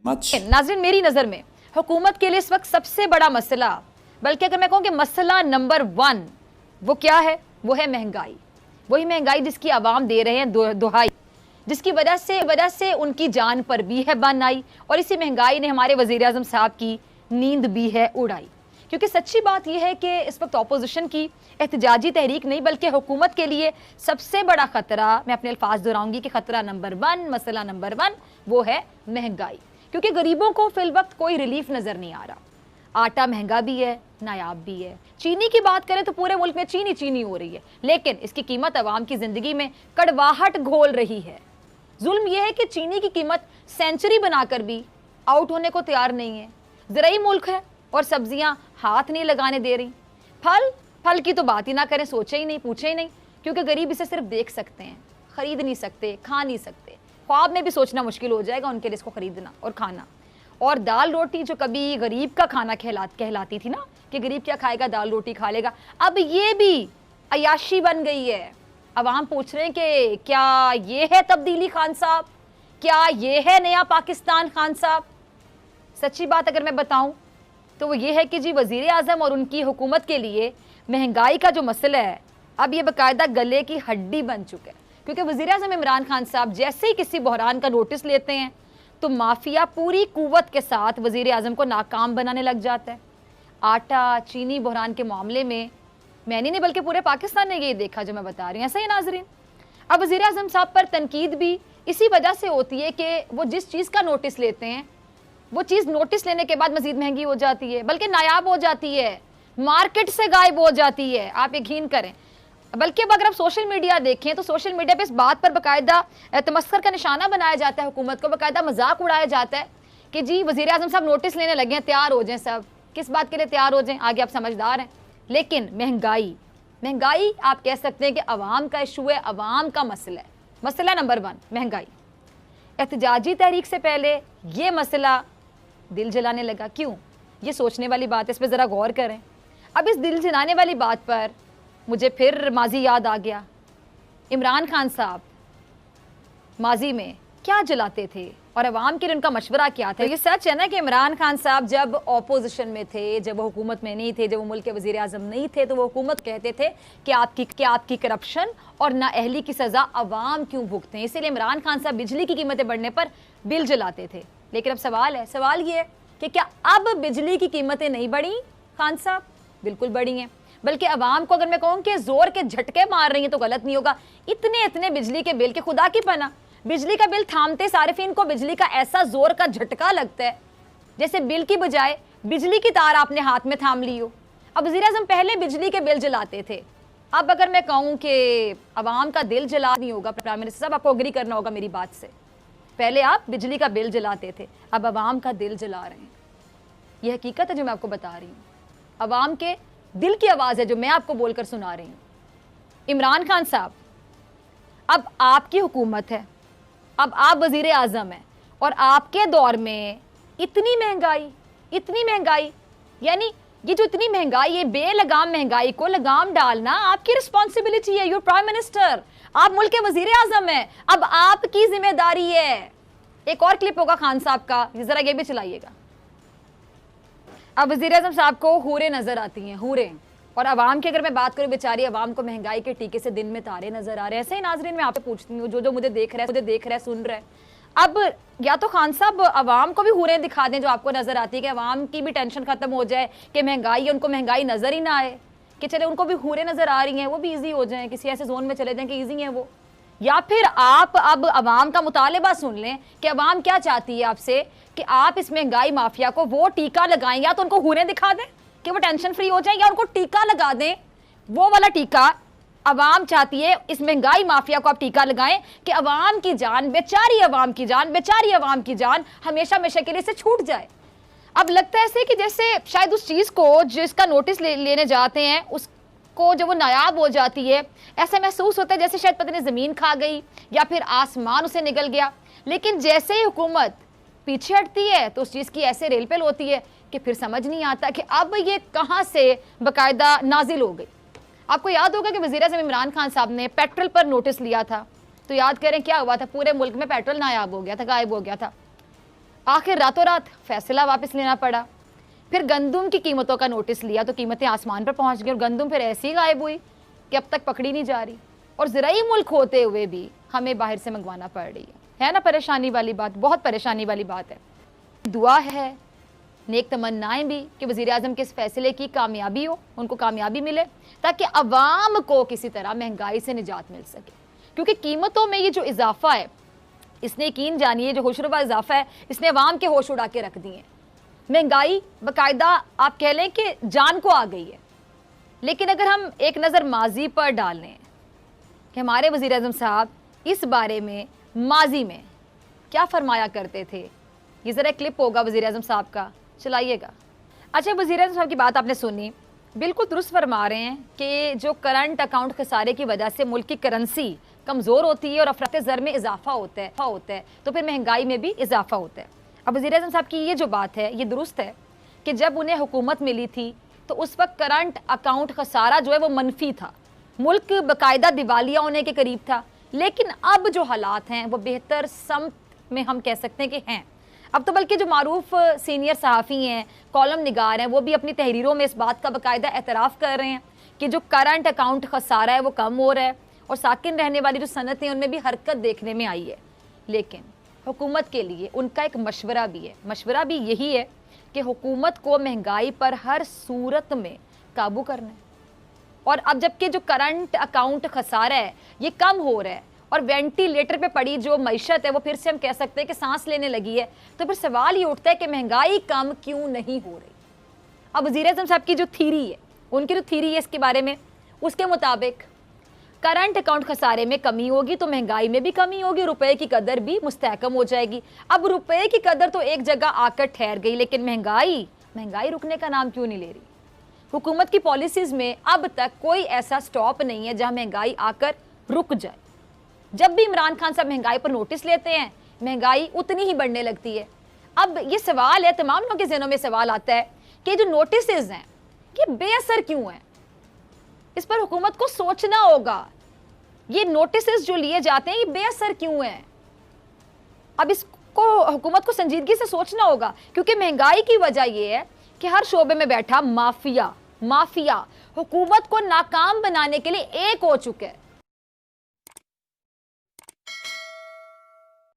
नाज़रीन, मेरी नज़र में हुकूमत के लिए इस वक्त सबसे बड़ा मसला, बल्कि अगर मैं कहूँ कि मसला नंबर 1 वो क्या है, वो है महंगाई। वही महंगाई जिसकी आवाम दे रहे हैं दुहाई, जिसकी वजह से उनकी जान पर भी है बन आई, और इसी महंगाई ने हमारे वज़ीर आज़म साहब की नींद भी है उड़ाई। क्योंकि सच्ची बात यह है कि इस वक्त अपोजिशन की एहतजाजी तहरीक नहीं बल्कि हुकूमत के लिए सबसे बड़ा ख़तरा, मैं अपने अल्फाज दोहराऊंगी कि ख़तरा नंबर 1, मसला नंबर 1 वो है महंगाई। क्योंकि गरीबों को फिल वक्त कोई रिलीफ नज़र नहीं आ रहा। आटा महंगा भी है, नायाब भी है। चीनी की बात करें तो पूरे मुल्क में चीनी हो रही है, लेकिन इसकी कीमत आवाम की ज़िंदगी में कड़वाहट घोल रही है। जुल्म यह है कि चीनी की कीमत सेंचुरी बनाकर भी आउट होने को तैयार नहीं है। ज़राई मुल्क है और सब्जियां हाथ नहीं लगाने दे रही। फल की तो बात ही ना करें, सोचे ही नहीं, पूछे ही नहीं, क्योंकि गरीब इसे सिर्फ देख सकते हैं, खरीद नहीं सकते, खा नहीं सकते। ख्वाब में भी सोचना मुश्किल हो जाएगा उनके लिए इसको खरीदना और खाना। और दाल रोटी जो कभी गरीब का खाना कहलाती थी ना, कि गरीब क्या खाएगा, दाल रोटी खा लेगा, अब ये भी अयाशी बन गई है। अवाम पूछ रहे हैं कि क्या ये है तब्दीली खान साहब, क्या ये है नया पाकिस्तान खान साहब। सच्ची बात अगर मैं बताऊं तो वो ये है कि जी वज़ीर आज़म और उनकी हुकूमत के लिए महंगाई का जो मसला है अब ये बाकायदा गले की हड्डी बन चुका है। क्योंकि वज़ीर आज़म इमरान खान साहब जैसे ही किसी बहरान का नोटिस लेते हैं तो माफिया पूरी कुव्वत के साथ वज़ीर आज़म को नाकाम बनाने लग जाता है। आटा चीनी बहरान के मामले में मैंने नहीं बल्कि पूरे पाकिस्तान ने ये देखा जो मैं बता रही हूँ। ऐसा ही नाज़रीन, अब वज़ीर आज़म साहब पर तनकीद भी इसी वजह से होती है कि वो जिस चीज़ का नोटिस लेते हैं वो चीज़ नोटिस लेने के बाद मज़ीद महंगी हो जाती है, बल्कि नायाब हो जाती है, मार्केट से गायब हो जाती है। आप यकीन करें, बल्कि अब अगर आप सोशल मीडिया देखें तो सोशल मीडिया पे इस बात पर बाकायदा तमस्खुर का निशाना बनाया जाता है, हुकूमत को बाकायदा मजाक उड़ाया जाता है कि जी वज़ीर आज़म साहब नोटिस लेने लगे हैं, तैयार हो जाएं सब। किस बात के लिए तैयार हो जाएं, आगे आप समझदार हैं। लेकिन महंगाई आप कह सकते हैं कि अवाम का इशू है, अवाम का मसला है। मसला नंबर 1 महंगाई। एहतजाजी तहरीक से पहले ये मसला दिल जलाने लगा। क्यों? ये सोचने वाली बात है, इस पर ज़रा गौर करें। अब इस दिल जलाने वाली बात पर मुझे फिर माजी याद आ गया। इमरान खान साहब माजी में क्या जलाते थे और अवाम के लिए उनका मशवरा क्या था। ये सच है ना कि इमरान खान साहब जब ऑपोजिशन में थे, जब वो हुकूमत में नहीं थे, जब वो मुल्क के वज़ीर आज़म नहीं थे, तो वो हुकूमत कहते थे कि आपकी करप्शन और नाअहली की सज़ा अवाम क्यों भुगतें। इसीलिए इमरान खान साहब बिजली की कीमतें बढ़ने पर बिल जलाते थे। लेकिन अब सवाल ये है कि क्या अब बिजली की कीमतें नहीं बढ़ी खान साहब? बिल्कुल बढ़ी हैं, बल्कि अवाम को अगर मैं कहूँ कि जोर के झटके मार रही हैं तो गलत नहीं होगा। इतने बिजली के बिल के खुदा की पना, बिजली का बिल थामते सारिफिन को बिजली का ऐसा जोर का झटका लगता है जैसे बिल की बजाय बिजली की तार आपने हाथ में थाम ली हो। अब वज़ीर आज़म पहले बिजली के बिल जलाते थे, अब अगर मैं कहूँ कि अवाम का दिल जला नहीं होगा, प्राइम मिनिस्टर साहब आपको अग्री करना होगा मेरी बात से। पहले आप बिजली का बिल जलाते थे, अब अवाम का दिल जला रहे हैं। यह हकीकत है जो मैं आपको बता रही हूँ, अवाम के दिल की आवाज़ है जो मैं आपको बोलकर सुना रही हूँ। इमरान खान साहब, अब आपकी हुकूमत है, अब आप वज़ीर आज़म हैं और आपके दौर में इतनी महंगाई, यानी ये जो इतनी महंगाई है, बेलगाम महंगाई को लगाम डालना आपकी रिस्पॉन्सिबिलिटी है। यूर प्राइम मिनिस्टर, आप मुल्क के वज़ीर आज़म हैं, अब आपकी जिम्मेदारी है। एक और क्लिप होगा खान साहब का, जरा ये भी चलाइएगा। अब वज़ीर आज़म साहब को हूरें नजर आती हैं, हूरें, और अवाम की अगर मैं बात करूं, बेचारी अवाम को महंगाई के टीके से दिन में तारे नजर आ रहे हैं। ऐसे ही नाज़रीन मैं आपसे पूछती हूँ, जो मुझे देख रहा है, सुन रहा है, अब या तो खान साहब अवाम को भी हूरें दिखा दें जो आपको नजर आती है, कि अवाम की भी टेंशन खत्म हो जाए कि महंगाई है, उनको महंगाई नजर ही ना आए, कि चले उनको भी हूरें नजर आ रही हैं, वो भी ईजी हो जाए, किसी ऐसे जोन में चले जाएं कि ईजी है वो। या फिर आप अब अवाम का मुतालबा सुन लें कि अवाम क्या चाहती है आपसे, कि आप इस महंगाई माफिया को वो टीका लगाएं, या तो उनको हूरें दिखा दें कि वो टेंशन फ्री हो जाए, या उनको टीका लगा दें, वो वाला टीका अवाम चाहती है। इस महंगाई माफिया को आप टीका लगाएं कि अवाम की जान, बेचारी अवाम की जान हमेशा के लिए से छूट जाए। अब लगता है ऐसे कि जैसे शायद उस चीज़ को जिसका नोटिस लेने जाते हैं उसको जब वो नायाब हो जाती है, ऐसा महसूस होता है जैसे शायद पता नहीं ज़मीन खा गई या फिर आसमान उसे निगल गया। लेकिन जैसे ही हुकूमत पीछे हटती है तो उस चीज़ की ऐसे रेलपेल होती है कि फिर समझ नहीं आता कि अब ये कहाँ से बाकायदा नाजिल हो गई। आपको याद होगा कि वज़ीर आज़म इमरान खान साहब ने पेट्रोल पर नोटिस लिया था, तो याद करें क्या हुआ था, पूरे मुल्क में पेट्रोल नायाब हो गया था, गायब हो गया था। आखिर रातों रात फैसला वापस लेना पड़ा। फिर गंदम की कीमतों का नोटिस लिया तो कीमतें आसमान पर पहुंच गई और गंदम फिर ऐसी ही गायब हुई कि अब तक पकड़ी नहीं जा रही, और ज़राई मुल्क होते हुए भी हमें बाहर से मंगवाना पड़ रही है ना। परेशानी वाली बात, बहुत परेशानी वाली बात है। दुआ है, नेक तमन्नाएं भी कि वज़ीर आज़म के इस फैसले की कामयाबी हो, उनको कामयाबी मिले, ताकि अवाम को किसी तरह महंगाई से निजात मिल सके। क्योंकि कीमतों में ये जो इजाफा है, इसने यकीन जानिए जो होशरुबा इजाफा है, इसने अवाम के होश उड़ा के रख दिए। महंगाई बाकायदा आप कह लें कि जान को आ गई है। लेकिन अगर हम एक नज़र माजी पर डाल लें कि हमारे वज़ीर आज़म साहब इस बारे में माजी में क्या फरमाया करते थे, ये ज़रा क्लिप होगा वज़ीर आज़म साहब का, चलाइएगा। अच्छा, वज़ीर आज़म साहब की बात आपने सुनी, बिल्कुल दुरुस्त फरमा रहे हैं कि जो करंट अकाउंट खसारे की वजह से मुल्क की करेंसी कमज़ोर होती है और अफरात ज़र में इजाफा होता है तो फिर महंगाई में भी इजाफा होता है। अब वज़ीर आज़म साहब की ये जो बात है ये दुरुस्त है कि जब उन्हें हुकूमत मिली थी तो उस वक्त करंट अकाउंट खसारा जो है वो मनफी था, मुल्क बाकायदा दिवालिया होने के करीब था। लेकिन अब जो हालात हैं वो बेहतर समत में हम कह सकते हैं कि हैं। अब तो बल्कि जो मारूफ सीनियर सहाफ़ी हैं, कॉलम निगार हैं, वो भी अपनी तहरीरों में इस बात का बाकायदा एतराफ़ कर रहे हैं कि जो करंट अकाउंट खसारा है वो कम हो रहा है और साकिन रहने वाली जो सनतें हैं उनमें भी हरकत देखने में आई है। लेकिन हुकूमत के लिए उनका एक मशवरा भी है, मशवरा भी यही है कि हुकूमत को महंगाई पर हर सूरत में काबू करना है। और अब जबकि जो करंट अकाउंट खसारा है ये कम हो रहा है और वेंटिलेटर पे पड़ी जो मईशत है वो फिर से हम कह सकते हैं कि सांस लेने लगी है, तो फिर सवाल ये उठता है कि महंगाई कम क्यों नहीं हो रही। अब वज़ीर आज़म साहब की जो थीरी है, उनकी जो थीरी है इसके बारे में, उसके मुताबिक करंट अकाउंट खसारे में कमी होगी तो महंगाई में भी कमी होगी, रुपए की कदर भी मुस्तहकम हो जाएगी। अब रुपए की कदर तो एक जगह आकर ठहर गई, लेकिन महंगाई रुकने का नाम क्यों नहीं ले रही। हुकूमत की पॉलिसीज़ में अब तक कोई ऐसा स्टॉप नहीं है जहां महंगाई आकर रुक जाए। जब भी इमरान खान साहब महंगाई पर नोटिस लेते हैं महंगाई उतनी ही बढ़ने लगती है। अब ये सवाल है, तमाम लोगों के ज़हनों में सवाल आता है कि जो नोटिस हैं ये बेअसर क्यों हैं। इस पर हुकूमत को सोचना होगा, ये नोटिस जो लिए जाते हैं ये बेअसर क्यों हैं। अब इसको हुकूमत को संजीदगी से सोचना होगा, क्योंकि महंगाई की वजह यह है कि हर शोबे में बैठा माफिया हुकूमत को नाकाम बनाने के लिए एक हो चुका है।